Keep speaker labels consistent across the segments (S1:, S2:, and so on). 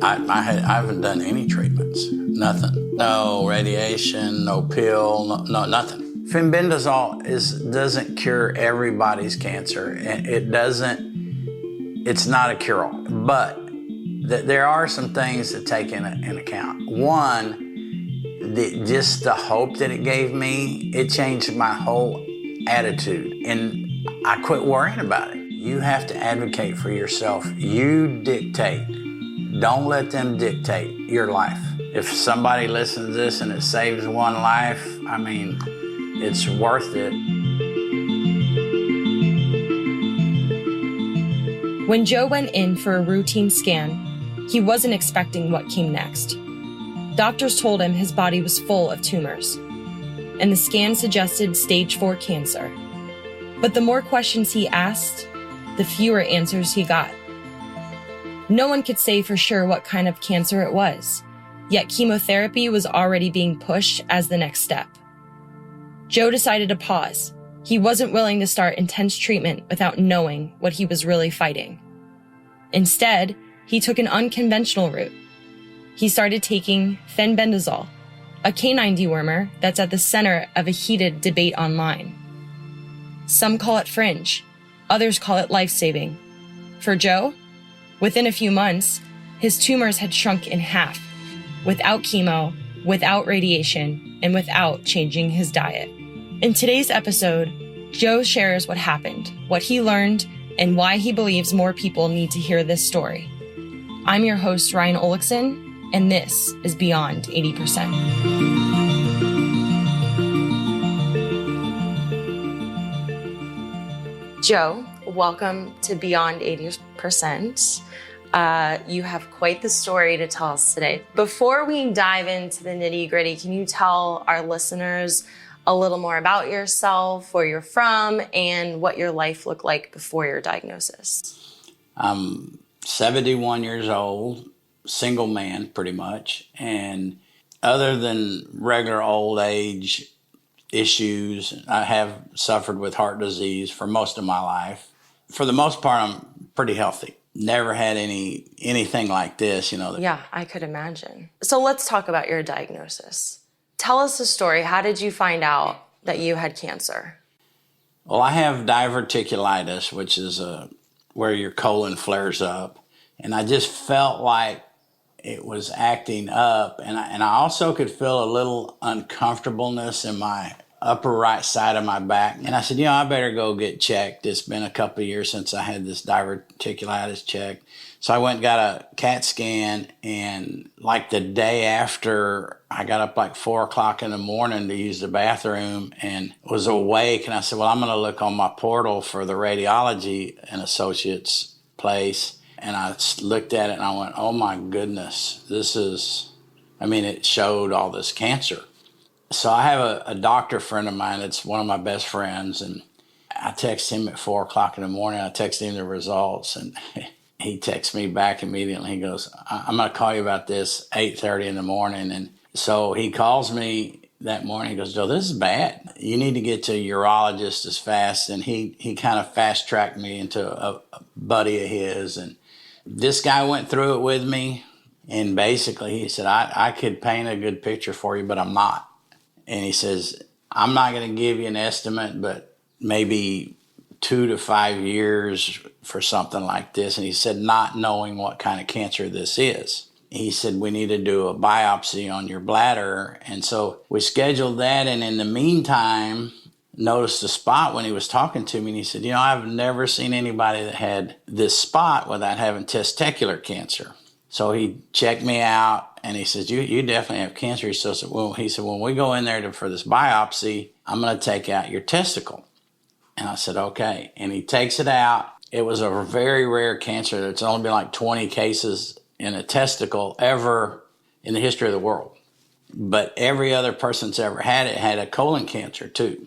S1: I haven't done any treatments, nothing. No radiation, no pill, no nothing. Fenbendazole doesn't cure everybody's cancer. It's not a cure-all, but there are some things to take in account. One, just the hope that it gave me, it changed my whole attitude, and I quit worrying about it. You have to advocate for yourself. You dictate. Don't let them dictate your life. If somebody listens to this and it saves one life, I mean, it's worth it.
S2: When Joe went in for a routine scan, he wasn't expecting what came next. Doctors told him his body was full of tumors, and the scan suggested stage 4 cancer. But the more questions he asked, the fewer answers he got. No one could say for sure what kind of cancer it was, yet chemotherapy was already being pushed as the next step. Joe decided to pause. He wasn't willing to start intense treatment without knowing what he was really fighting. Instead, he took an unconventional route. He started taking fenbendazole, a canine dewormer that's at the center of a heated debate online. Some call it fringe, others call it life-saving. For Joe, within a few months, his tumors had shrunk in half, without chemo, without radiation, and without changing his diet. In today's episode, Joe shares what happened, what he learned, and why he believes more people need to hear this story. I'm your host, Ryan Olekson, and this is Beyond 80%. Joe, welcome to Beyond 80%. You have quite the story to tell us today. Before we dive into the nitty-gritty, can you tell our listeners a little more about yourself, where you're from, and what your life looked like before your diagnosis?
S1: I'm 71 years old, single man pretty much, and other than regular old age issues, I have suffered with heart disease for most of my life. For the most part, I'm pretty healthy. Never had anything like this,
S2: Yeah, I could imagine. So let's talk about your diagnosis. Tell us the story. How did you find out that you had cancer?
S1: Well, I have diverticulitis, which is where your colon flares up. And I just felt like it was acting up. And I also could feel a little uncomfortableness in my upper right side of my back. And I said, I better go get checked. It's been a couple of years since I had this diverticulitis checked. So I went and got a CAT scan, and like the day after, I got up like 4 o'clock in the morning to use the bathroom and was awake. And I said, well, I'm going to look on my portal for the radiology and associates place. And I looked at it and I went, oh my goodness, it showed all this cancer. So I have a doctor friend of mine that's one of my best friends, and I text him at 4 o'clock in the morning. I text him the results, and he texts me back immediately. He goes, I'm going to call you about this 8:30 in the morning. And so he calls me that morning. He goes, Joe, this is bad. You need to get to a urologist as fast. And he kind of fast-tracked me into a buddy of his. And this guy went through it with me. And basically he said, I could paint a good picture for you, but I'm not. And he says, I'm not going to give you an estimate, but maybe 2 to 5 years for something like this. And he said, not knowing what kind of cancer this is. He said, we need to do a biopsy on your bladder. And so we scheduled that. And in the meantime, noticed a spot when he was talking to me. And he said, I've never seen anybody that had this spot without having testicular cancer. So he checked me out, and he says, you definitely have cancer. He said, when we go in there for this biopsy, I'm going to take out your testicle. And I said, okay. And he takes it out. It was a very rare cancer. It's only been like 20 cases in a testicle ever in the history of the world. But every other person that's ever had it had a colon cancer too.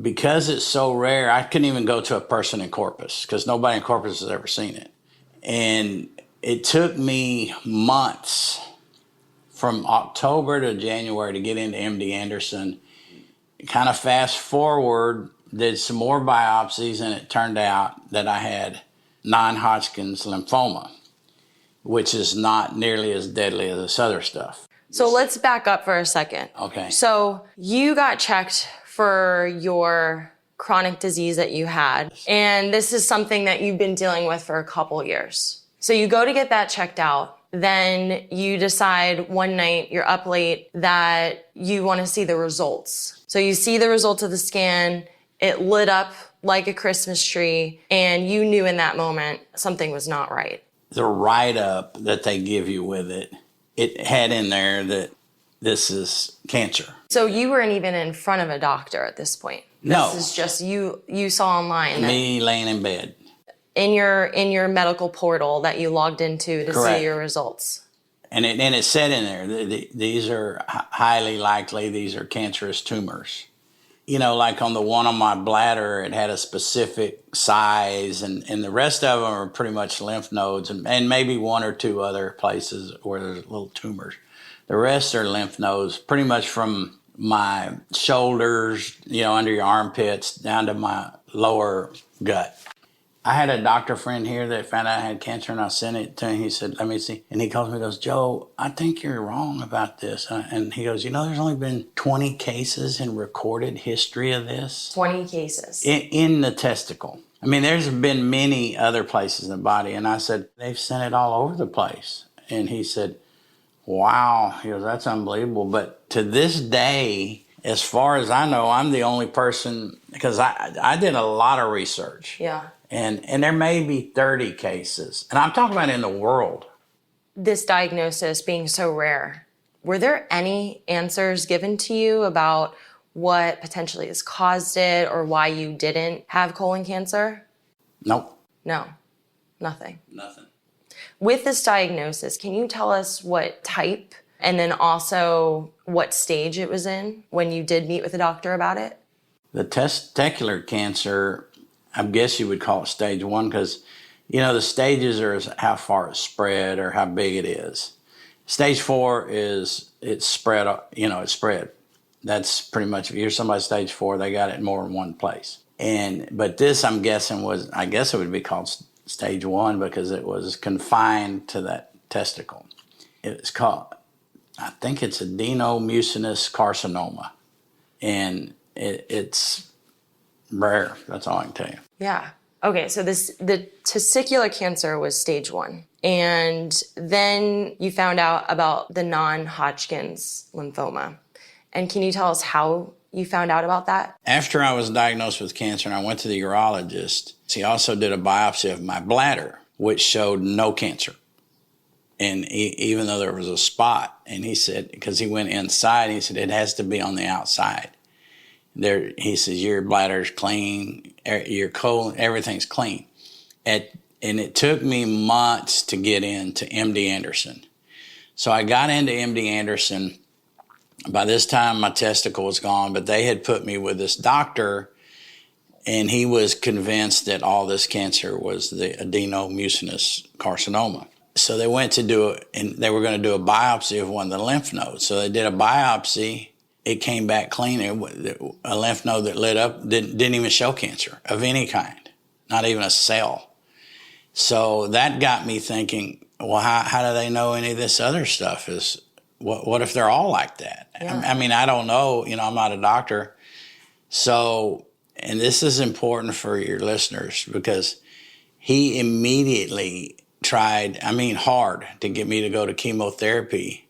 S1: Because it's so rare, I couldn't even go to a person in Corpus because nobody in Corpus has ever seen it. And it took me months from October to January to get into MD Anderson. Kind of fast forward, did some more biopsies, and it turned out that I had non-Hodgkin's lymphoma. which is not nearly as deadly as this other stuff.
S2: So let's back up for a second.
S1: Okay.
S2: So you got checked for your chronic disease that you had, and this is something that you've been dealing with for a couple years. So you go to get that checked out. Then you decide one night, you're up late, that you want to see the results. So you see the results of the scan, it lit up like a Christmas tree, and you knew in that moment something was not right.
S1: The write-up that they give you with it, it had in there that this is cancer.
S2: So you weren't even in front of a doctor at this point.
S1: No.
S2: This is just you saw online.
S1: Me laying in bed.
S2: In your medical portal that you logged into to
S1: Correct.
S2: see your results.
S1: And it said in there, these are highly likely, these are cancerous tumors. You know, like on the one on my bladder, it had a specific size, and the rest of them are pretty much lymph nodes, and maybe one or two other places where there's little tumors. The rest are lymph nodes, pretty much from my shoulders, under your armpits, down to my lower gut. I had a doctor friend here that found out I had cancer, and I sent it to him. He said, let me see. And he calls me and goes, Joe, I think you're wrong about this. And he goes, there's only been 20 cases in recorded history of this.
S2: 20 cases.
S1: In the testicle. I mean, there's been many other places in the body. And I said, they've sent it all over the place. And he said, wow. He goes, that's unbelievable. But to this day, as far as I know, I'm the only person, because I did a lot of research.
S2: Yeah.
S1: And there may be 30 cases. And I'm talking about in the world.
S2: This diagnosis being so rare, were there any answers given to you about what potentially has caused it or why you didn't have colon cancer?
S1: Nope.
S2: No, nothing.
S1: Nothing.
S2: With this diagnosis, can you tell us what type and then also what stage it was in when you did meet with a doctor about it?
S1: The testicular cancer, I guess you would call it stage 1, because, the stages are how far it's spread or how big it is. Stage 4 is it's spread, it's spread. That's pretty much, if you're somebody stage 4, they got it in more than one place. But this, I'm guessing, it would be called stage 1 because it was confined to that testicle. It's called, I think it's adenomucinous carcinoma. And it's rare. That's all I can tell you.
S2: Yeah. Okay, so the testicular cancer was stage 1. And then you found out about the non-Hodgkin's lymphoma. And can you tell us how you found out about that?
S1: After I was diagnosed with cancer and I went to the urologist, he also did a biopsy of my bladder, which showed no cancer. And even though there was a spot, and he said, because he went inside, he said, it has to be on the outside. He says, your bladder's clean, your colon, everything's clean. And it took me months to get into MD Anderson. So I got into MD Anderson. By this time, my testicle was gone, but they had put me with this doctor, and he was convinced that all this cancer was the adenomucinous carcinoma. So they went to do it, and they were going to do a biopsy of one of the lymph nodes. So they did a biopsy. It came back clean. A lymph node that lit up didn't even show cancer of any kind, not even a cell. So that got me thinking, well, how do they know any of this other stuff is, what if they're all like that? Yeah. I mean, I don't know. I'm not a doctor. So, and this is important for your listeners because he immediately tried, hard to get me to go to chemotherapy.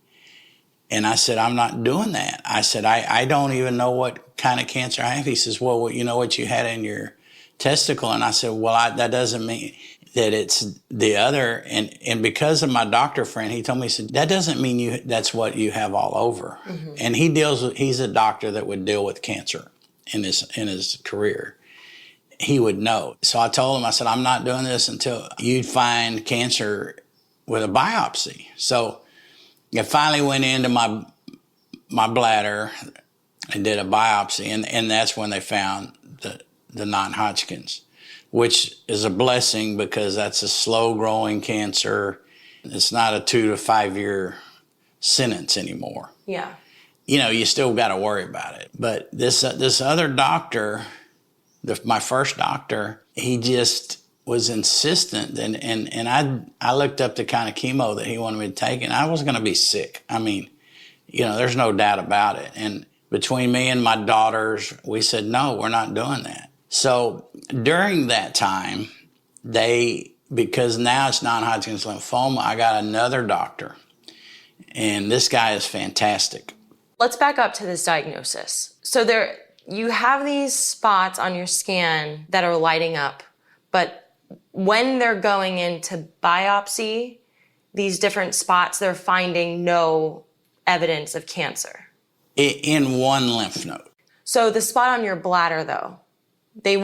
S1: And I said, I'm not doing that. I said, I don't even know what kind of cancer I have. He says, well, you know what you had in your testicle? And I said, well, that doesn't mean that it's the other. And because of my doctor friend, he told me, he said, that doesn't mean that's what you have all over. Mm-hmm. And he's a doctor that would deal with cancer in his career. He would know. So I told him, I said, I'm not doing this until you find cancer with a biopsy. So I finally went into my bladder and did a biopsy, and that's when they found the non-Hodgkin's, which is a blessing because that's a slow-growing cancer. It's not a 2 to 5 year sentence anymore.
S2: Yeah.
S1: You still got to worry about it. But this other doctor, my first doctor, he just was insistent, and I looked up the kind of chemo that he wanted me to take, and I was going to be sick. I mean, there's no doubt about it. And between me and my daughters, we said, no, we're not doing that. So during that time, because now it's non-Hodgkin's lymphoma, I got another doctor, and this guy is fantastic.
S2: Let's back up to this diagnosis. So you have these spots on your scan that are lighting up, but when they're going into biopsy, these different spots, they're finding no evidence of cancer.
S1: In one lymph node.
S2: So the spot on your bladder, though, they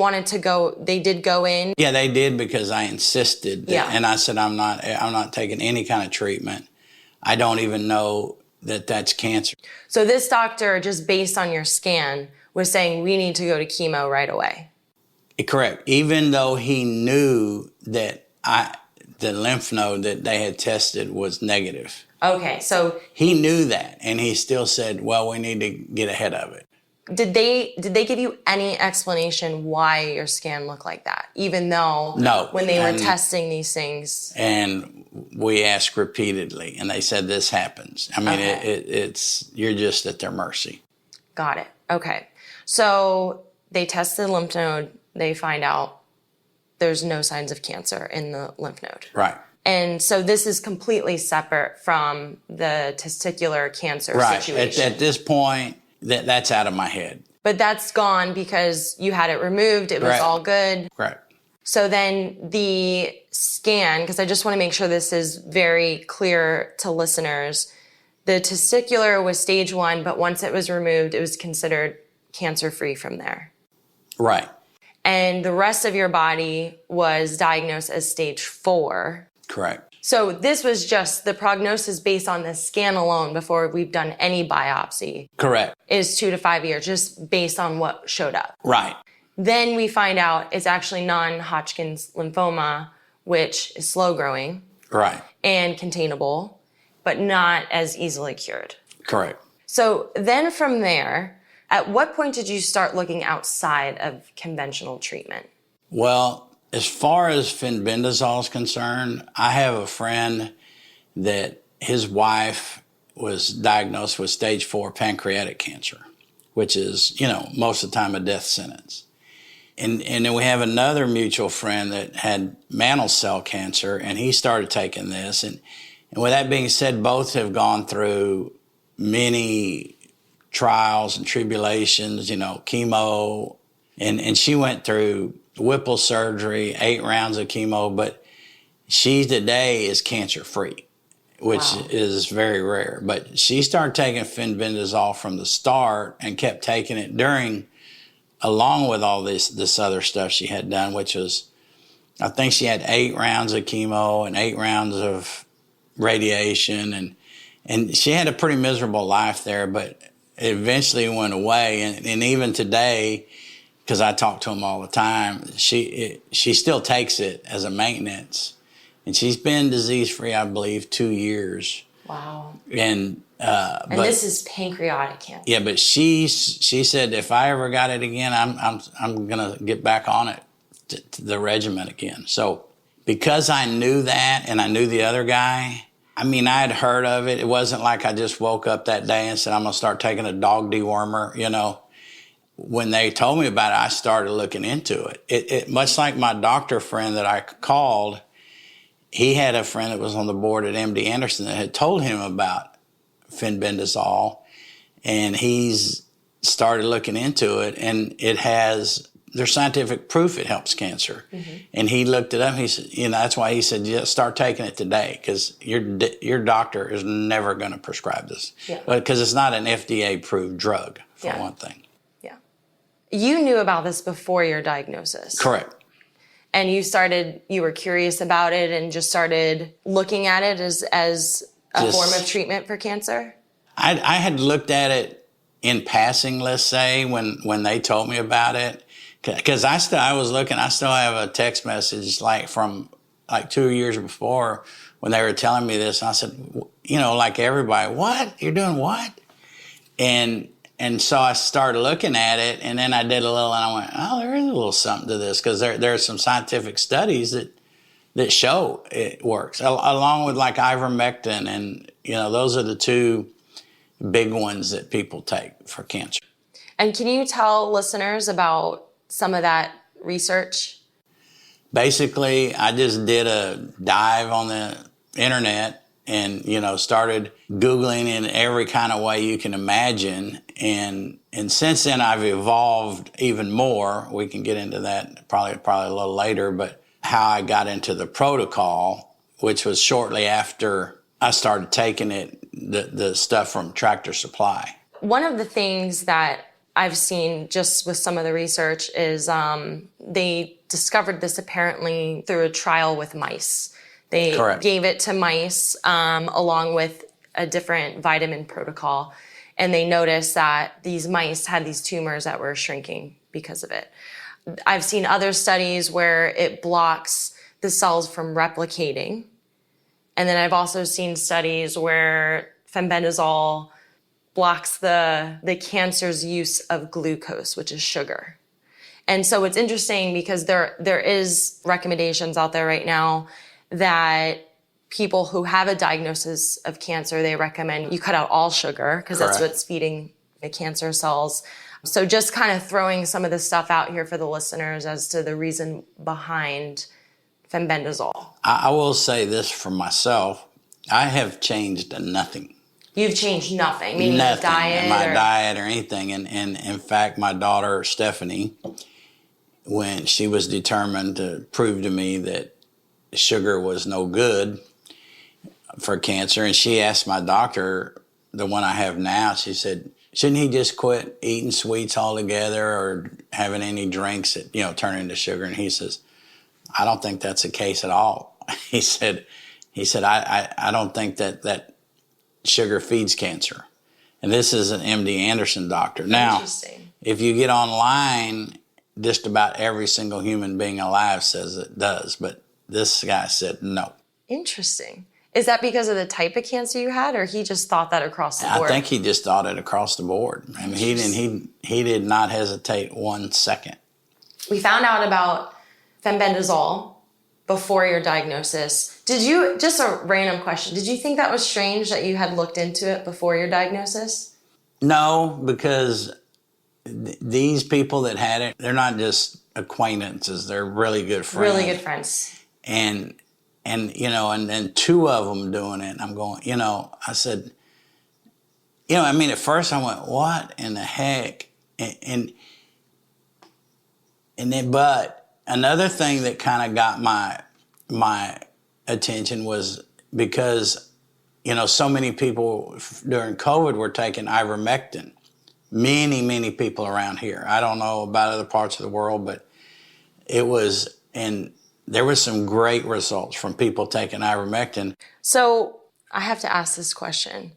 S2: did go in?
S1: Yeah, they did, because I insisted. And I said, I'm not taking any kind of treatment. I don't even know that that's cancer.
S2: So this doctor, just based on your scan, was saying we need to go to chemo right away.
S1: Correct. Even though he knew that the lymph node that they had tested was negative.
S2: Okay, so
S1: he knew that, and he still said, well, we need to get ahead of it.
S2: Did they give you any explanation why your scan looked like that? Even though when they were testing these things?
S1: And we asked repeatedly, and they said this happens. I mean, it's you're just at their mercy.
S2: Got it. Okay. So they test the lymph node. They find out there's no signs of cancer in the lymph node.
S1: Right.
S2: And so this is completely separate from the testicular cancer situation.
S1: At this point, that's out of my head.
S2: But that's gone because you had it removed. It was all good.
S1: Right.
S2: So then the scan, because I just want to make sure this is very clear to listeners, the testicular was stage 1, but once it was removed, it was considered cancer-free from there.
S1: Right.
S2: And the rest of your body was diagnosed as stage 4.
S1: Correct.
S2: So this was just the prognosis based on the scan alone before we've done any biopsy.
S1: Correct.
S2: Is 2 to 5 years, just based on what showed up.
S1: Right.
S2: Then we find out it's actually non-Hodgkin's lymphoma, which is slow growing.
S1: Right.
S2: And containable, but not as easily cured.
S1: Correct.
S2: So then from there, at what point did you start looking outside of conventional treatment?
S1: Well, as far as fenbendazole is concerned, I have a friend that his wife was diagnosed with stage 4 pancreatic cancer, which is, most of the time a death sentence. And then we have another mutual friend that had mantle cell cancer, and he started taking this. And with that being said, both have gone through many trials and tribulations, chemo. And she went through Whipple surgery, 8 rounds of chemo, but she today is cancer-free, which is very rare. But she started taking fenbendazole from the start and kept taking it along with all this other stuff she had done, which was, I think she had 8 rounds of chemo and 8 rounds of radiation, and she had a pretty miserable life there, but it eventually went away. And even today, because I talk to him all the time, she still takes it as a maintenance. And she's been disease-free, I believe, 2 years.
S2: Wow.
S1: And but
S2: this is pancreatic cancer.
S1: Yeah, but she said, if I ever got it again, I'm gonna get back on it, to the regimen again. So because I knew that, and I knew the other guy, I mean, I had heard of it. It wasn't like I just woke up that day and said, I'm gonna start taking a dog dewormer, When they told me about it, I started looking into it. It much like my doctor friend that I called, he had a friend that was on the board at MD Anderson that had told him about fenbendazole, and he's started looking into it, and there's scientific proof it helps cancer. Mm-hmm. And he looked it up, and he said, that's why he said, yeah, start taking it today, because your doctor is never going to prescribe this. Yeah. Because it's not an FDA-approved drug, for one thing.
S2: You knew about this before your diagnosis.
S1: Correct.
S2: And you were curious about it and just started looking at it as a form of treatment for cancer?
S1: I had looked at it in passing, let's say, when they told me about it. Because I still have a text message from 2 years before when they were telling me this. And I said, like everybody, what? You're doing what? And And so I started looking at it, and then I did a little, and I went, oh, there is a little something to this, because there are some scientific studies that show it works, along with like ivermectin, and those are the two big ones that people take for cancer.
S2: And can you tell listeners about some of that research?
S1: Basically, I just did a dive on the internet and, started Googling in every kind of way you can imagine. And since then, I've evolved even more. We can get into that probably a little later, but how I got into the protocol, which was shortly after I started taking it, the stuff from Tractor Supply.
S2: One of the things that I've seen just with some of the research is they discovered this apparently through a trial with mice. They
S1: Correct.
S2: gave it to mice along with a different vitamin protocol, and they noticed that these mice had these tumors that were shrinking because of it. I've seen other studies where it blocks the cells from replicating, and then I've also seen studies where fenbendazole blocks the cancer's use of glucose, which is sugar. And so it's interesting because there is recommendations out there right now that people who have a diagnosis of cancer, they recommend you cut out all sugar because that's what's feeding the cancer cells. So just kind of throwing some of this stuff out here for the listeners as to the reason behind fenbendazole.
S1: I will say this for myself. I have changed nothing.
S2: You've changed nothing, meaning
S1: Nothing
S2: diet
S1: in my diet or anything. And in fact, my daughter, Stephanie, when she was determined to prove to me that sugar was no good for cancer, and she asked my doctor, the one I have now, she said, shouldn't he just quit eating sweets altogether or having any drinks that, turn into sugar? And he says, I don't think that's the case at all. He said, I don't think that sugar feeds cancer. And this is an MD Anderson doctor. Now, if you get online, just about every single human being alive says it does, but this guy said no.
S2: Interesting. Is that because of the type of cancer you had, or he just thought that across the board?
S1: I think he just thought it across the board. I mean, he did not hesitate 1 second.
S2: We found out about fenbendazole before your diagnosis. Did you, just a random question, did you think that was strange that you had looked into it before your diagnosis?
S1: No, because these people that had it, they're not just acquaintances, they're really good friends.
S2: Really good friends.
S1: And then two of them doing it, and I'm going, I said, at first I went, what in the heck? And then, but another thing that kind of got my attention was because, so many people during COVID were taking ivermectin. Many people around here. I don't know about other parts of the world, but it was, and there was some great results from people taking ivermectin.
S2: So I have to ask this question.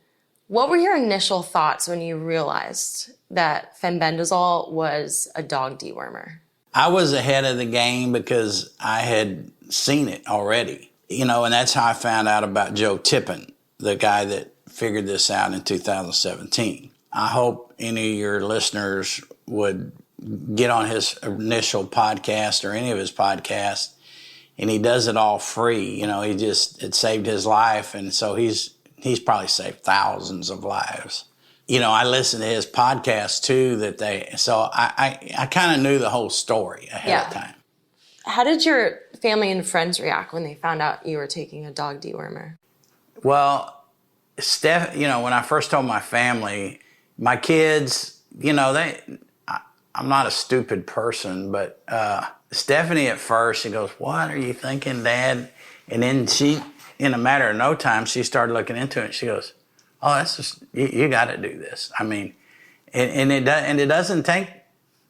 S2: What were your initial thoughts when you realized that fenbendazole was a dog dewormer?
S1: I was ahead of the game because I had seen it already, and that's how I found out about Joe Tippin, the guy that figured this out in 2017. I hope any of your listeners would get on his initial podcast or any of his podcasts, and he does it all free. It saved his life, and so he's probably saved thousands of lives. I listened to his podcast too, so I kind of knew the whole story ahead of time.
S2: How did your family and friends react when they found out you were taking a dog dewormer?
S1: Well, Steph, when I first told my family, my kids, I'm not a stupid person, but Stephanie at first, she goes, what are you thinking, Dad? And then she, in a matter of no time, she started looking into it. She goes, oh, that's just, you got to do this. I mean, and it doesn't take,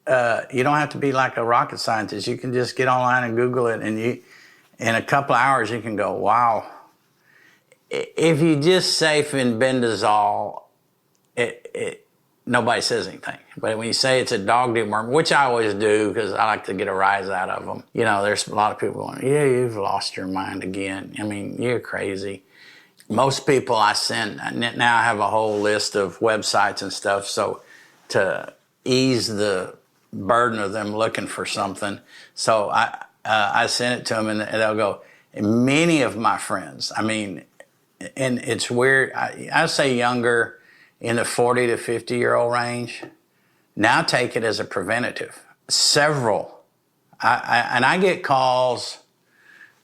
S1: you don't have to be like a rocket scientist. You can just get online and Google it, and in a couple of hours, you can go, wow. If you just say fenbendazole, nobody says anything. But when you say it's a dog dewormer, which I always do because I like to get a rise out of them, there's a lot of people going, yeah, you've lost your mind again. I mean, you're crazy. Most people I send, now I have a whole list of websites and stuff, so to ease the burden of them looking for something. So I sent it to them, and they'll go. And many of my friends, I mean, and it's weird. I say younger, in the 40 to 50-year-old range, now take it as a preventative. Several. I get calls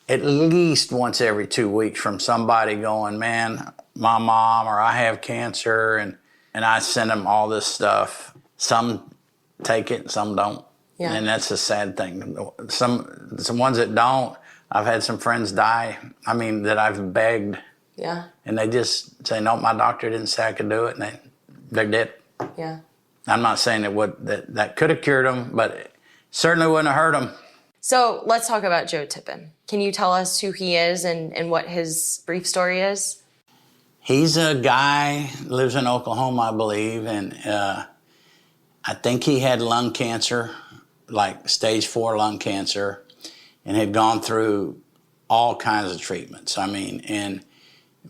S1: at least once every 2 weeks from somebody going, man, my mom or I have cancer, and I send them all this stuff. Some take it, some don't.
S2: Yeah.
S1: And that's a sad thing. Some ones that don't, I've had some friends die, that I've begged.
S2: Yeah.
S1: And they just say, no, my doctor didn't say I could do it, and they're dead.
S2: Yeah.
S1: I'm not saying that could have cured them, but it certainly wouldn't have hurt them.
S2: So let's talk about Joe Tippin. Can you tell us who he is and what his brief story is?
S1: He's a guy, lives in Oklahoma, I believe, and I think he had lung cancer, like stage 4 lung cancer, and had gone through all kinds of treatments. And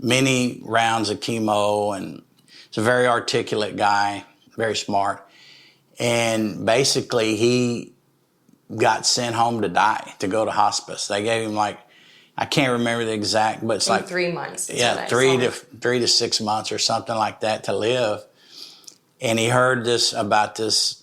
S1: many rounds of chemo, and he's a very articulate guy, very smart. And basically he got sent home to die, to go to hospice. They gave him I can't remember the exact, but it's
S2: 3 months.
S1: Yeah, 3 to 6 months or something like that to live. And he heard about this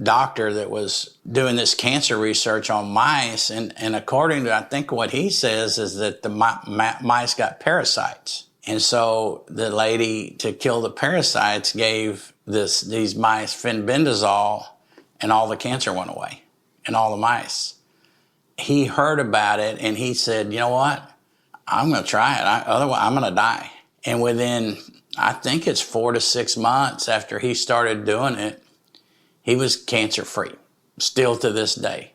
S1: doctor that was doing this cancer research on mice, and according to, I think what he says is that the mice got parasites. And so the lady, to kill the parasites, gave these mice fenbendazole, and all the cancer went away, and all the mice. He heard about it, and he said, you know what? I'm going to try it. Otherwise, I'm going to die. And within, I think it's 4 to 6 months after he started doing it, he was cancer-free, still to this day.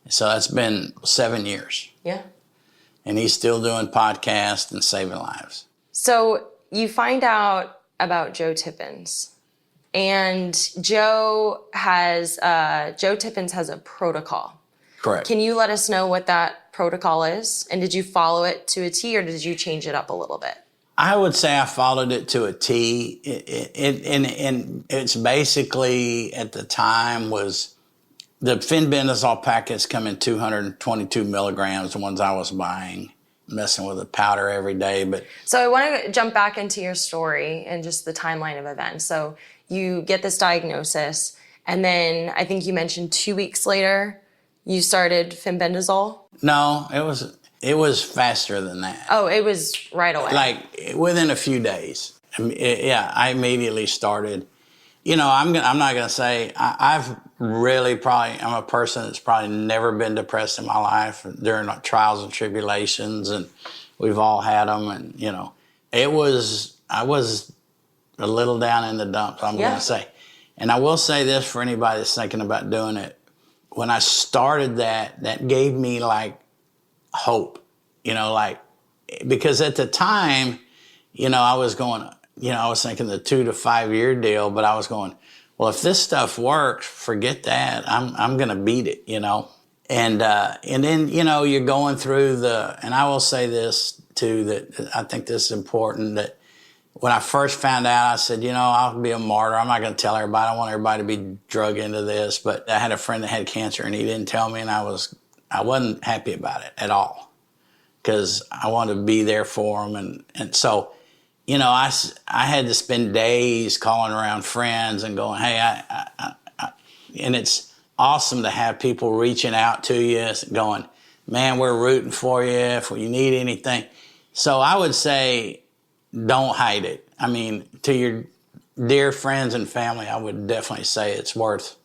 S1: So that's been 7 years.
S2: Yeah.
S1: And he's still doing podcasts and saving lives.
S2: So you find out about Joe Tippins, and Joe Tippins has a protocol.
S1: Correct.
S2: Can you let us know what that protocol is? And did you follow it to a T, or did you change it up a little bit?
S1: I would say I followed it to a T. And it's basically, at the time, was the fenbendazole packets come in 222 milligrams, the ones I was buying, messing with the powder every day. But
S2: so I want to jump back into your story and just the timeline of events. So you get this diagnosis, and then I think you mentioned 2 weeks later, you started fenbendazole? No,
S1: it was faster than that.
S2: Oh, it was right away.
S1: Within a few days. I immediately started. I'm not going to say, I'm a person that's probably never been depressed in my life during trials and tribulations, and we've all had them. And, I was a little down in the dumps, I'm going to say. And I will say this for anybody that's thinking about doing it. When I started that gave me hope, because at the time, I was going, I was thinking the 2 to 5 year deal, but I was going, well, if this stuff works, forget that. I'm going to beat it, And then, you're going through and I will say this too, that I think this is important, that when I first found out, I said, I'll be a martyr. I'm not going to tell everybody. I don't want everybody to be drug into this. But I had a friend that had cancer, and he didn't tell me, and I wasn't happy about it at all, because I wanted to be there for him. And so, I had to spend days calling around friends and going, hey, and it's awesome to have people reaching out to you going, man, we're rooting for you if you need anything. So I would say, don't hide it. To your dear friends and family, I would definitely say it's worth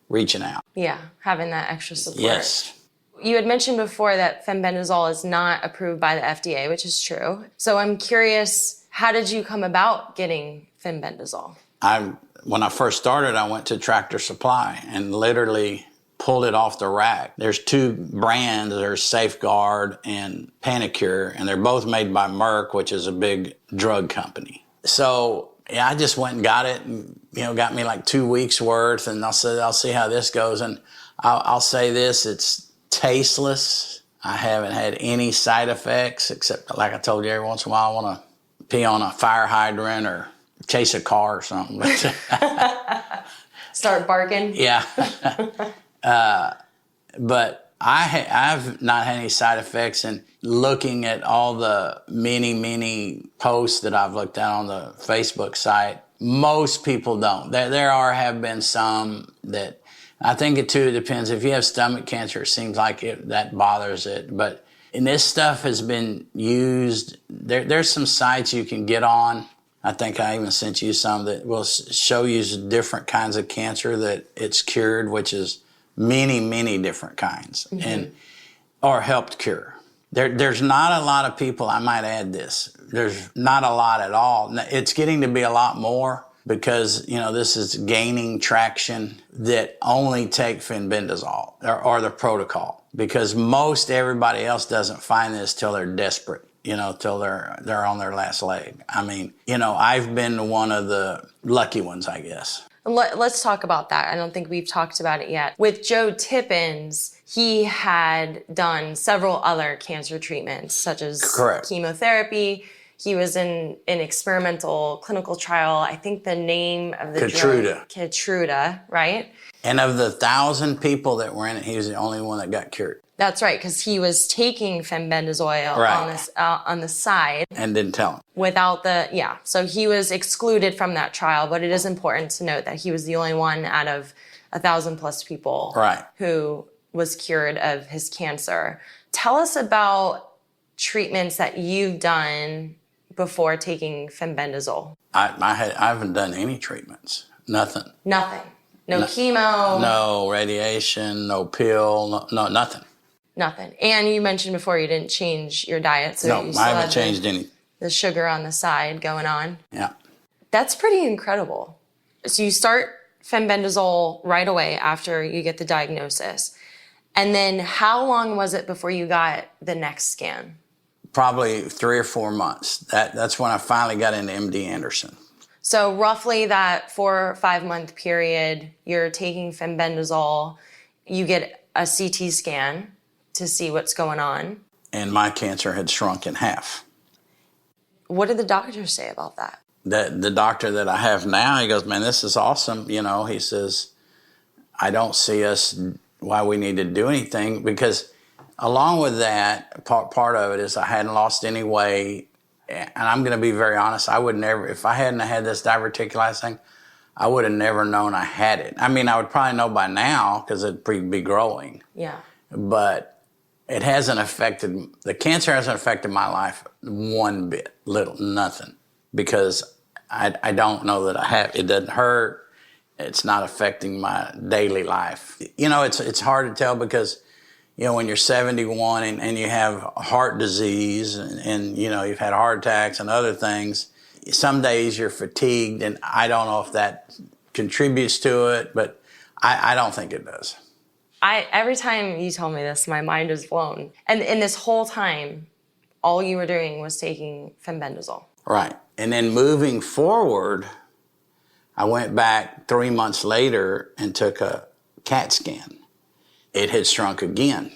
S1: reaching out.
S2: Yeah, having that extra support.
S1: Yes.
S2: You had mentioned before that fenbendazole is not approved by the FDA, which is true. So I'm curious, how did you come about getting fenbendazole?
S1: When I first started, I went to Tractor Supply and literally pulled it off the rack. There's 2 brands. There's Safeguard and Panicure, and they're both made by Merck, which is a big drug company. So I just went and got it, and got me 2 weeks worth, and I said, I'll see how this goes. And I'll say this, it's tasteless. I haven't had any side effects, except, like I told you, every once in a while I want to pee on a fire hydrant or chase a car or something.
S2: Start barking.
S1: Yeah. But I've not had any side effects, and looking at all the many posts that I've looked at on the Facebook site, most people don't. There have been some that, I think it too depends. If you have stomach cancer, it seems like that bothers it. But, and this stuff has been used. There's some sites you can get on. I think I even sent you some that will show you different kinds of cancer that it's cured, which is many different kinds, and or helped cure. There's not a lot of people, I might add this, there's not a lot at all. It's getting to be a lot more because, this is gaining traction, that only take fenbendazole or the protocol, because most everybody else doesn't find this till they're desperate, till they're on their last leg. I mean, I've been one of the lucky ones, I guess.
S2: Let's talk about that. I don't think we've talked about it yet. With Joe Tippins, he had done several other cancer treatments, such as chemotherapy. He was in an experimental clinical trial. I think the name of the drug, Keytruda, right?
S1: And of the 1,000 people that were in it, he was the only one that got cured.
S2: That's right, because he was taking fenbendazole on the side.
S1: And didn't tell him.
S2: Without so he was excluded from that trial, but it is important to note that he was the only one out of 1,000 plus people who was cured of his cancer. Tell us about treatments that you've done before taking fenbendazole.
S1: I haven't done any treatments. Nothing.
S2: Nothing. No chemo.
S1: No radiation, no pill, no nothing.
S2: Nothing. And you mentioned before you didn't change your diet. So
S1: no, I haven't changed any.
S2: The sugar on the side going on.
S1: Yeah.
S2: That's pretty incredible. So you start fenbendazole right away after you get the diagnosis. And then how long was it before you got the next scan?
S1: Probably 3 or 4 months. That's when I finally got into MD Anderson.
S2: So roughly that 4 or 5 month period, you're taking fenbendazole, you get a CT scan to see what's going on.
S1: And my cancer had shrunk in half.
S2: What did the doctors say about that?
S1: The doctor that I have now, he goes, man, this is awesome. He says, I don't see why we need to do anything, because along with that, part of it is I hadn't lost any weight. And I'm going to be very honest, I would never, if I hadn't had this diverticulitis thing, I would have never known I had it. I mean, I would probably know by now because it'd be growing.
S2: Yeah.
S1: But it hasn't affected, the cancer hasn't affected my life one bit, nothing. Because I don't know that I have, it doesn't hurt. It's not affecting my daily life. It's hard to tell because, when you're 71 and you have heart disease and you've had heart attacks and other things, some days you're fatigued, and I don't know if that contributes to it, but I don't think it does.
S2: Every time you tell me this, my mind is blown. And in this whole time, all you were doing was taking fenbendazole.
S1: Right. And then moving forward, I went back 3 months later and took a CAT scan. It had shrunk again.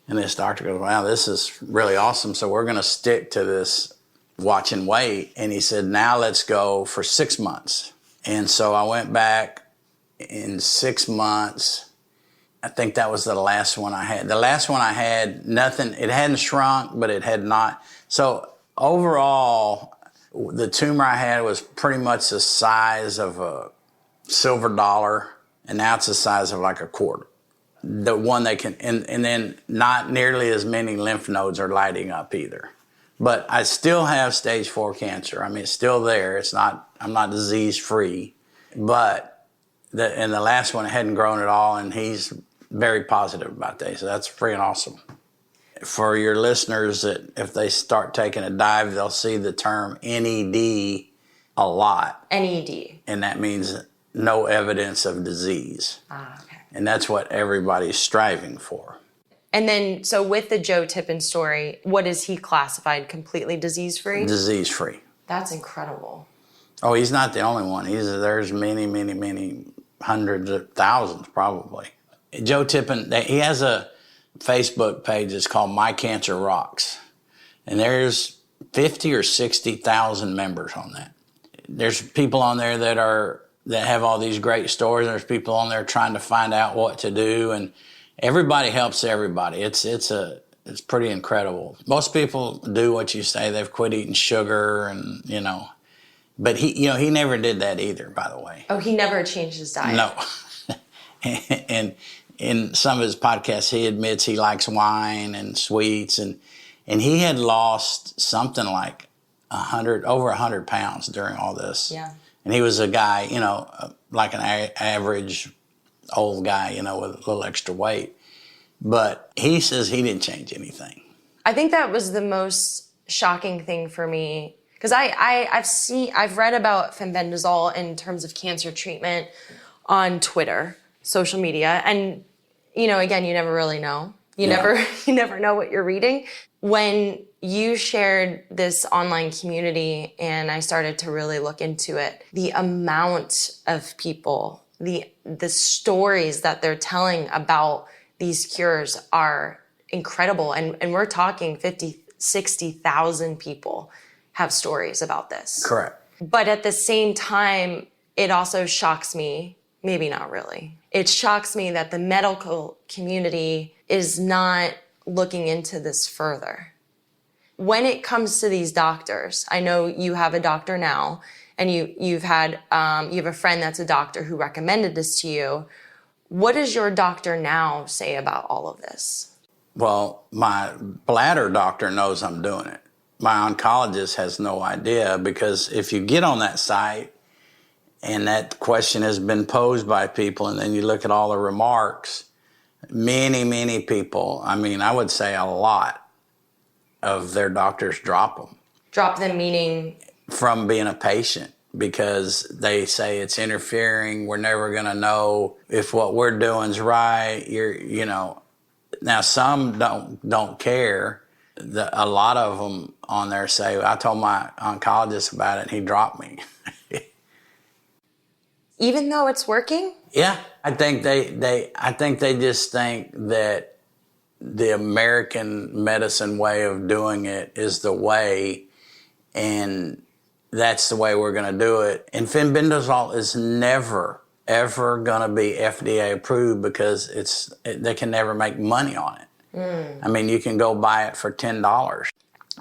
S1: And this doctor goes, wow, this is really awesome. So we're going to stick to this watch and wait. And he said, now let's go for 6 months. And so I went back in 6 months. I think that was the last one I had. The last one I had, nothing, it hadn't shrunk, but it had not. So overall, the tumor I had was pretty much the size of a silver dollar, and now it's the size of like a quarter. The one they can, and then not nearly as many lymph nodes are lighting up either. But I still have stage 4 cancer. I mean, it's still there. I'm not disease free, but the last one hadn't grown at all, and he's very positive about that. So that's freaking awesome. For your listeners, that if they start taking a dive, they'll see the term NED a lot.
S2: NED.
S1: And that means no evidence of disease.
S2: Okay.
S1: And that's what everybody's striving for.
S2: And then, so with the Joe Tippin story, what is he classified? Completely disease-free?
S1: Disease-free.
S2: That's incredible.
S1: Oh, he's not the only one. There's many hundreds of thousands probably. Joe Tippin, he has a Facebook page. It's called My Cancer Rocks. And there's 50 or 60,000 members on that. there's people on there that have all these great stories. There's people on there trying to find out what to do, and everybody helps everybody. It's pretty incredible. Most people do what you say. They've quit eating sugar, and but he never did that either, by the way.
S2: Oh, he never changed his diet.
S1: No. And in some of his podcasts, he admits he likes wine and sweets, and he had lost something like over 100 pounds during all this.
S2: Yeah.
S1: And he was a guy, like an average old guy, with a little extra weight. But he says he didn't change anything.
S2: I think that was the most shocking thing for me, because I've read about fenbendazole in terms of cancer treatment on Twitter, social media, and again, you never really know. You never know what you're reading. When you shared this online community and I started to really look into it, the amount of people, the stories that they're telling about these cures are incredible. And we're talking 50, 60,000 people have stories about this.
S1: Correct.
S2: But at the same time, it also shocks me, maybe not really. It shocks me that the medical community is not looking into this further. When it comes to these doctors, I know you have a doctor now, and you have a friend that's a doctor who recommended this to you. What does your doctor now say about all of this?
S1: Well, my bladder doctor knows I'm doing it. My oncologist has no idea, because if you get on that site and that question has been posed by people, and then you look at all the remarks, many people, I would say a lot of their doctors drop them.
S2: Drop them meaning?
S1: From being a patient, because they say it's interfering. We're never going to know if what we're doing's right. Now some don't care. A lot of them on there say, I told my oncologist about it and he dropped me.
S2: Even though it's working?
S1: Yeah, I think they just think that the American medicine way of doing it is the way, and that's the way we're going to do it. And fenbendazole is never, ever going to be FDA approved, because they can never make money on it. You can go buy it for $10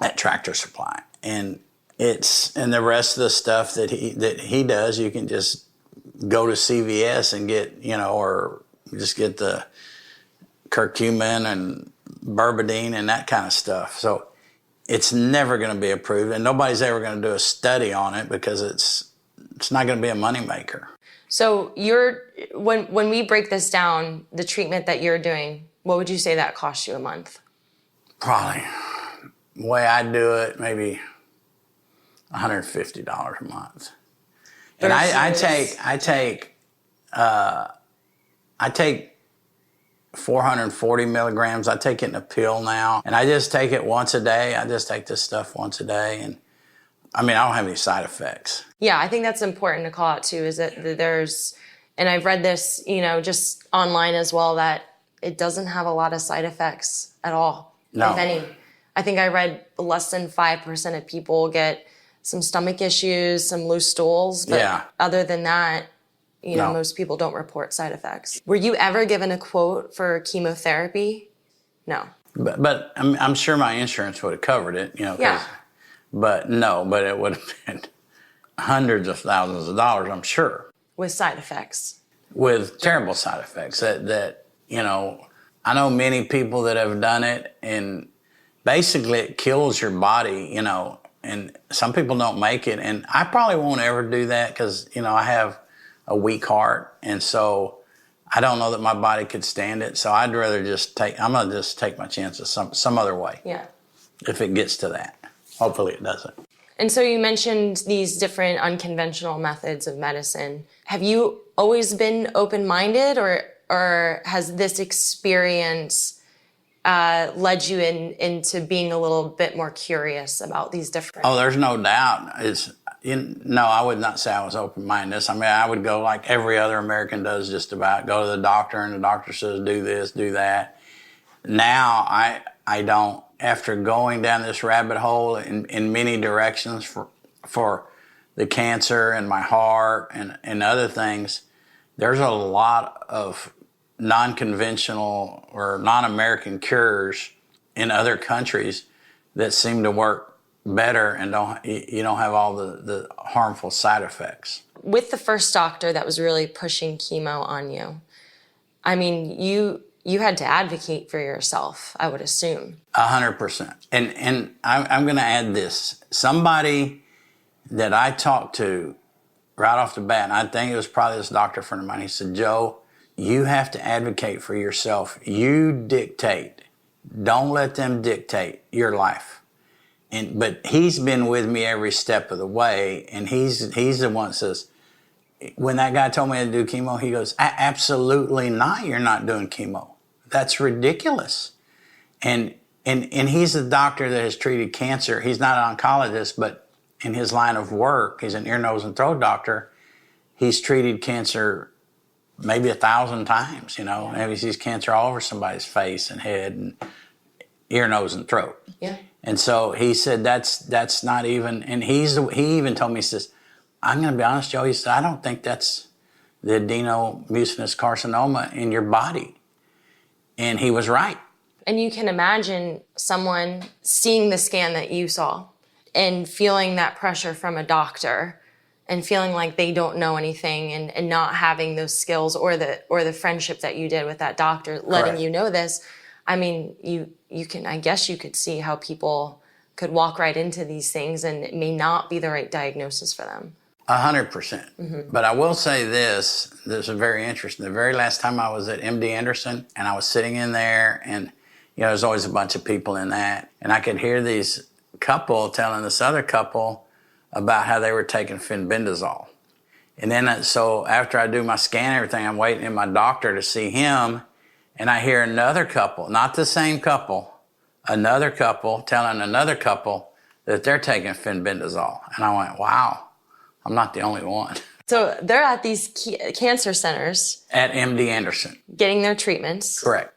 S1: at Tractor Supply, and the rest of the stuff that he does, you can just go to CVS and get, or just get the curcumin and berberdine and that kind of stuff. So it's never going to be approved, and nobody's ever going to do a study on it, because it's not going to be a moneymaker. So
S2: when we break this down, the treatment that you're doing, what would you say that costs you a month?
S1: Probably, the way I do it, maybe $150 a month. And I take 440 milligrams. I take it in a pill now, and I just take it once a day. I just take this stuff once a day, and I don't have any side effects.
S2: Yeah, I think that's important to call out too, is that there's, and I've read this, just online as well, that it doesn't have a lot of side effects at all,
S1: no.
S2: If any. I think I read less than 5% of people get some stomach issues, some loose stools, but other than that, no. Most people don't report side effects. Were you ever given a quote for chemotherapy? No.
S1: But I'm sure my insurance would have covered it,
S2: Yeah.
S1: But it would have been hundreds of thousands of dollars, I'm sure.
S2: With side effects.
S1: With terrible side effects that I know many people that have done it, and basically it kills your body, and some people don't make it. And I probably won't ever do that, because, I have a weak heart, and so I don't know that my body could stand it. So I'd rather I'm going to just take my chances some other way.
S2: Yeah. If
S1: it gets to that. Hopefully it doesn't.
S2: And so you mentioned these different unconventional methods of medicine. Have you always been open-minded, or has this experience led you into being a little bit more curious about these different? Oh,
S1: there's no doubt. No, I would not say I was open-minded. I would go like every other American does, just about. Go to the doctor, and the doctor says, do this, do that. Now, I don't. After going down this rabbit hole in many directions for the cancer and my heart and other things, there's a lot of non-conventional or non-American cures in other countries that seem to work better and you don't have all the harmful side effects.
S2: With the first doctor that was really pushing chemo on you, I mean, you had to advocate for yourself, I would assume.
S1: 100%. And I'm going to add this. Somebody that I talked to right off the bat, and I think it was probably this doctor friend of mine, he said, Joe, you have to advocate for yourself. You dictate. Don't let them dictate your life. But he's been with me every step of the way, and he's the one that says, when that guy told me to do chemo, he goes, absolutely not, you're not doing chemo. That's ridiculous. And he's a doctor that has treated cancer. He's not an oncologist, but in his line of work, he's an ear, nose, and throat doctor. He's treated cancer maybe 1,000 times, Maybe he sees cancer all over somebody's face and head and ear, nose, and throat.
S2: Yeah.
S1: And so he said, that's not even, and he even told me, he says, I'm going to be honest, Joe, he said, I don't think that's the adenomucinous carcinoma in your body. And he was right.
S2: And you can imagine someone seeing the scan that you saw and feeling that pressure from a doctor and feeling like they don't know anything and not having those skills or the friendship that you did with that doctor letting
S1: Correct.
S2: you know this. I mean, you can, I guess you could see how people could walk right into these things and it may not be the right diagnosis for them.
S1: 100%. Mm-hmm. But I will say this is very interesting. The very last time I was at MD Anderson and I was sitting in there and, there's always a bunch of people in that. And I could hear these couple telling this other couple about how they were taking fenbendazole. And then, so after I do my scan and everything, I'm waiting in my doctor to see him. And I hear another couple, not the same couple, another couple telling another couple that they're taking fenbendazole. And I went, wow. I'm not the only one.
S2: So they're at these cancer centers.
S1: At MD Anderson.
S2: Getting their treatments.
S1: Correct.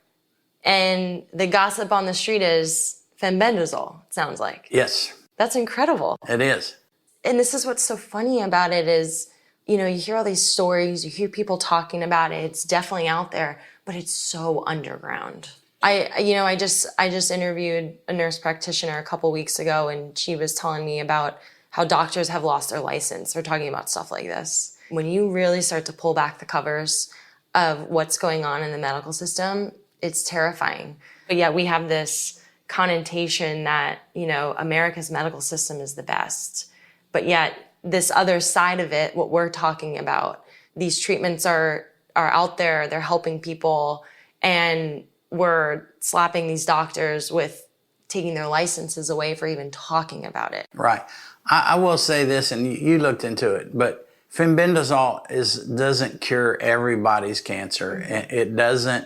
S1: And
S2: the gossip on the street is fenbendazole, it sounds like.
S1: Yes.
S2: That's incredible.
S1: It is.
S2: And this is what's so funny about it is, you hear all these stories, you hear people talking about it. It's definitely out there, but it's so underground. I just interviewed a nurse practitioner a couple weeks ago, and she was telling me about how doctors have lost their license. They're talking about stuff like this. When you really start to pull back the covers of what's going on in the medical system, it's terrifying. But yeah, we have this connotation that, America's medical system is the best. But yet, this other side of it, what we're talking about, these treatments are out there, they're helping people, and we're slapping these doctors with taking their licenses away for even talking about it.
S1: Right. I will say this, and you looked into it, but fenbendazole doesn't cure everybody's cancer. Mm-hmm.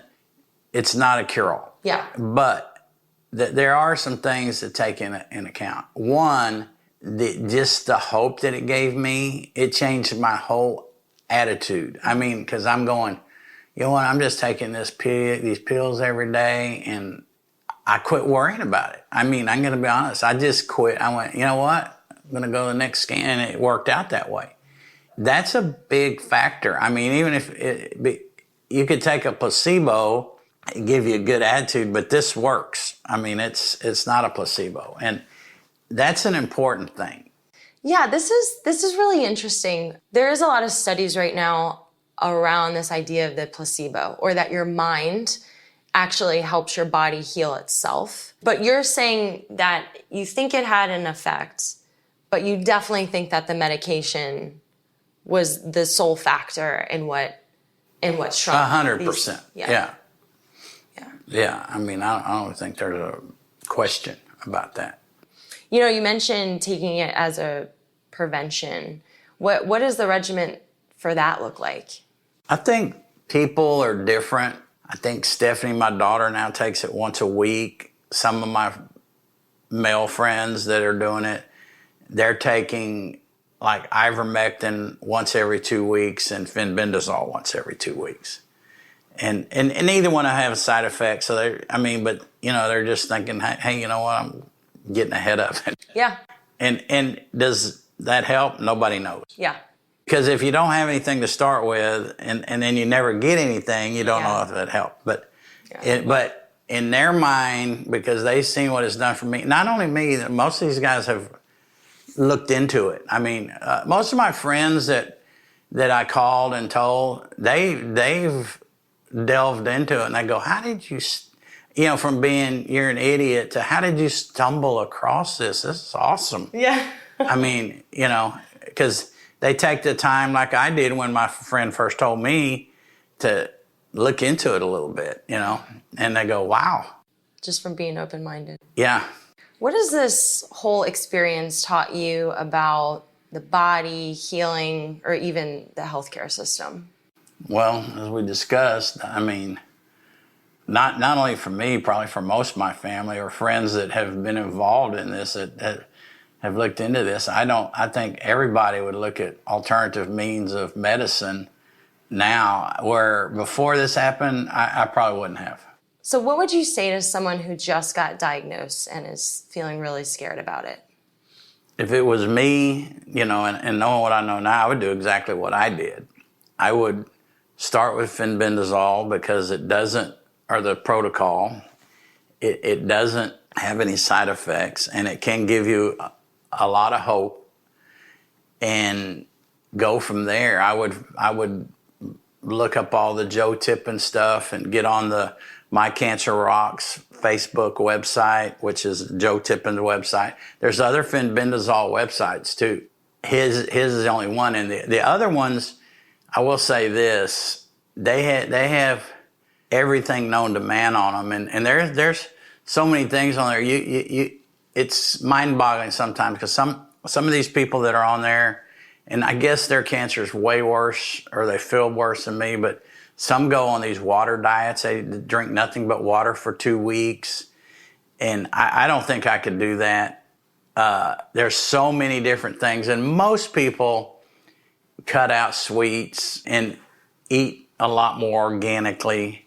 S1: It's not a cure-all.
S2: Yeah.
S1: But there are some things to take in account. One, just the hope that it gave me, it changed my whole attitude. I mean, because I'm going, I'm just taking these pills every day, and I quit worrying about it. I mean, I'm going to be honest. I just quit. I went, you know what? I'm going to go to the next scan, and it worked out that way. That's a big factor. I mean, even if you could take a placebo and give you a good attitude, but this works. I mean, it's not a placebo, and that's an important thing.
S2: Yeah, this is really interesting. There is a lot of studies right now around this idea of the placebo, or that your mind actually helps your body heal itself. But you're saying that you think it had an effect, but you definitely think that the medication was the sole factor in what shrunk.
S1: 100%. Yeah. I mean, I don't think there's a question about that.
S2: You mentioned taking it as a prevention. What does the regimen for that look like?
S1: I think people are different. I think Stephanie, my daughter, now takes it once a week. Some of my male friends that are doing it, they're taking like ivermectin once every 2 weeks and fenbendazole once every 2 weeks. And neither one have a side effect. So they're just thinking, hey, you know what? I'm getting ahead of it.
S2: Yeah.
S1: And does that helped? Nobody knows.
S2: Yeah.
S1: Because if you don't have anything to start with, and then you never get anything, you don't know if that helped. But but in their mind, because they've seen what it's done for me, not only me, most of these guys have looked into it. I mean, most of my friends that I called and told, they've delved into it, and they go, how did you, from being you're an idiot to how did you stumble across this? This is awesome.
S2: Yeah.
S1: I mean, because they take the time like I did when my friend first told me to look into it a little bit, and they go, wow.
S2: Just from being open-minded.
S1: Yeah.
S2: What has this whole experience taught you about the body, healing, or even the healthcare system?
S1: Well, as we discussed, I mean, not only for me, probably for most of my family or friends that have been involved in this, that have looked into this, I think everybody would look at alternative means of medicine now, where before this happened, I probably wouldn't have.
S2: So what would you say to someone who just got diagnosed and is feeling really scared about it?
S1: If it was me, and knowing what I know now, I would do exactly what I did. I would start with fenbendazole because it doesn't, or the protocol, it doesn't have any side effects, and it can give you a lot of hope, and go from there. I would look up all the Joe Tippin stuff and get on the My Cancer Rocks Facebook website, which is Joe Tippin's website. There's other fenbendazole websites too. His is the only one, and the other ones, I will say this, they have everything known to man on them, and there's so many things on there. It's mind-boggling sometimes, because some of these people that are on there, and I guess their cancer is way worse, or they feel worse than me, but some go on these water diets. They drink nothing but water for 2 weeks, and I don't think I could do that. There's so many different things, and most people cut out sweets and eat a lot more organically.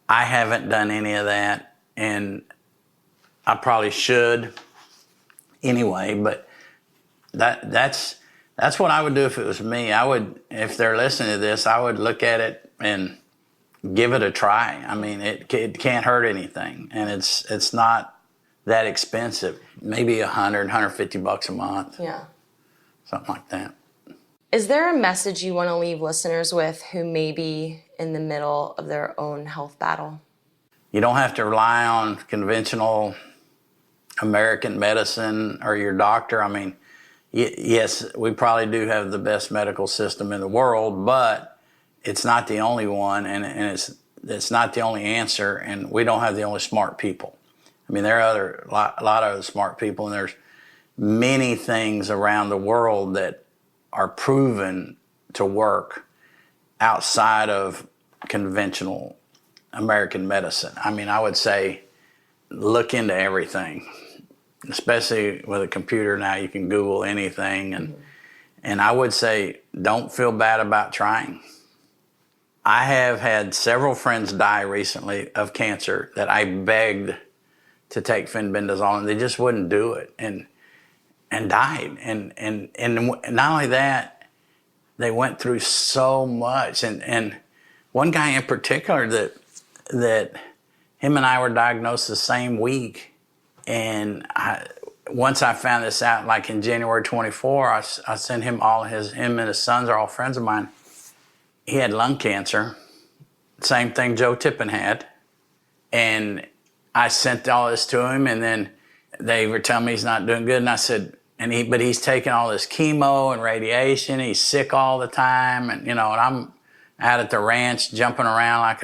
S1: I haven't done any of that, and I probably should anyway, but that's what I would do if it was me. If they're listening to this, I would look at it and give it a try. I mean, it can't hurt anything, and it's not that expensive. Maybe $150 a month.
S2: Yeah.
S1: Something like that.
S2: Is there a message you want to leave listeners with who may be in the middle of their own health battle?
S1: You don't have to rely on conventional American medicine or your doctor. I mean, yes, we probably do have the best medical system in the world, but it's not the only one, and it's not the only answer, and we don't have the only smart people. I mean, there are a lot of other smart people, and there's many things around the world that are proven to work outside of conventional American medicine. I mean, I would say look into everything, especially with a computer now. You can Google anything, and I would say don't feel bad about trying. I have had several friends die recently of cancer that I begged to take fenbendazole, and they just wouldn't do it, and died. And not only that, they went through so much. And one guy in particular that him and I were diagnosed the same week, and once I found this out, like in January 24, I sent him him and his sons are all friends of mine. He had lung cancer, same thing Joe Tippin had, and I sent all this to him, and then they were telling me he's not doing good, and I said, but he's taking all this chemo and radiation, he's sick all the time, and and I'm out at the ranch jumping around like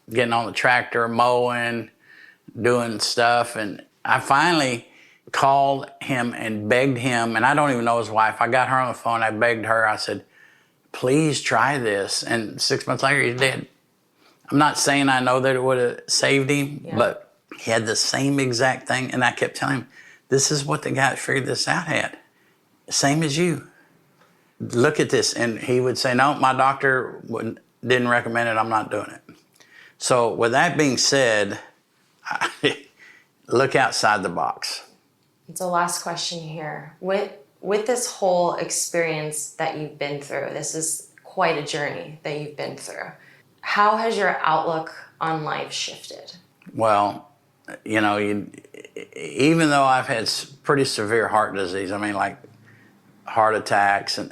S1: getting on the tractor, mowing, doing stuff, and I finally called him and begged him, and I don't even know his wife. I got her on the phone, I begged her, I said, please try this, and 6 months later he's dead. I'm not saying I know that it would have saved him, but he had the same exact thing, and I kept telling him, this is what the guy that figured this out had. Same as you. Look at this. And he would say, no, my doctor didn't recommend it. I'm not doing it. So with that being said, look outside the box.
S2: It's a last question here. What with this whole experience that you've been through, this is quite a journey that you've been through. How has your outlook on life shifted?
S1: Well, even though I've had pretty severe heart disease, I mean, like heart attacks, and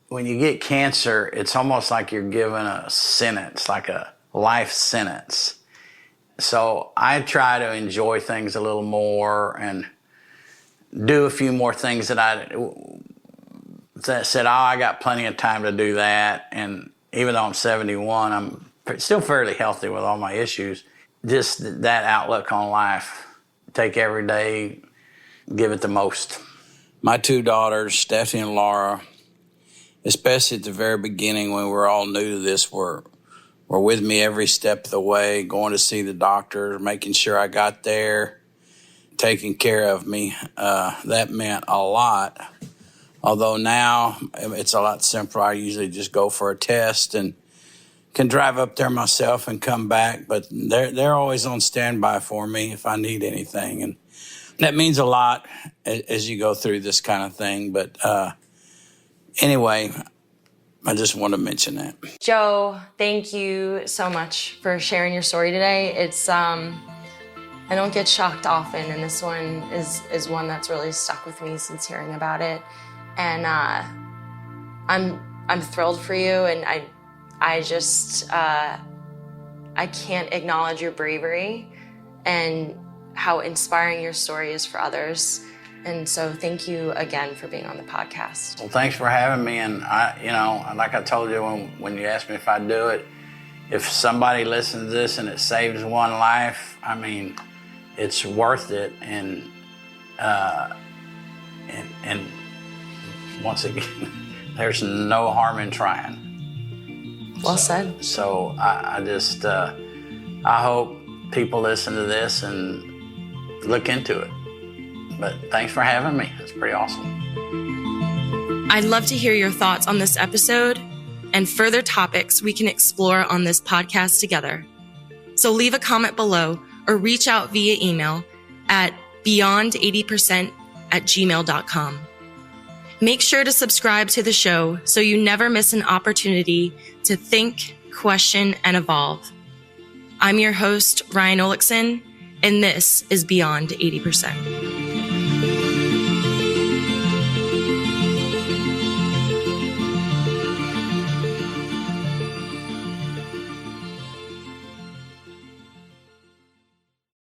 S1: when you get cancer, it's almost like you're given a sentence, like a life sentence. So I try to enjoy things a little more and do a few more things that said, oh, I got plenty of time to do that. And even though I'm 71, I'm still fairly healthy with all my issues. Just that outlook on life. Take every day, give it the most. My two daughters, Stephanie and Laura, especially at the very beginning when we were all new to this, were with me every step of the way, going to see the doctor, making sure I got there, taking care of me. That meant a lot. Although now it's a lot simpler. I usually just go for a test and can drive up there myself and come back. But they're always on standby for me if I need anything. And that means a lot as you go through this kind of thing. But anyway, I just want to mention that.
S2: Joe, thank you so much for sharing your story today. It's I don't get shocked often, and this one is one that's really stuck with me since hearing about it. And I'm thrilled for you, and I just I can't acknowledge your bravery and how inspiring your story is for others. And so thank you again for being on the podcast.
S1: Well, thanks for having me. And like I told you when you asked me if I'd do it, if somebody listens to this and it saves one life, I mean, it's worth it. And once again, there's no harm in trying.
S2: Well said.
S1: So I just I hope people listen to this and look into it. But thanks for having me. It's pretty awesome.
S2: I'd love to hear your thoughts on this episode and further topics we can explore on this podcast together. So leave a comment below or reach out via email at beyond80%@gmail.com. Make sure to subscribe to the show so you never miss an opportunity to think, question, and evolve. I'm your host, Ryan Olickson, and this is Beyond 80%.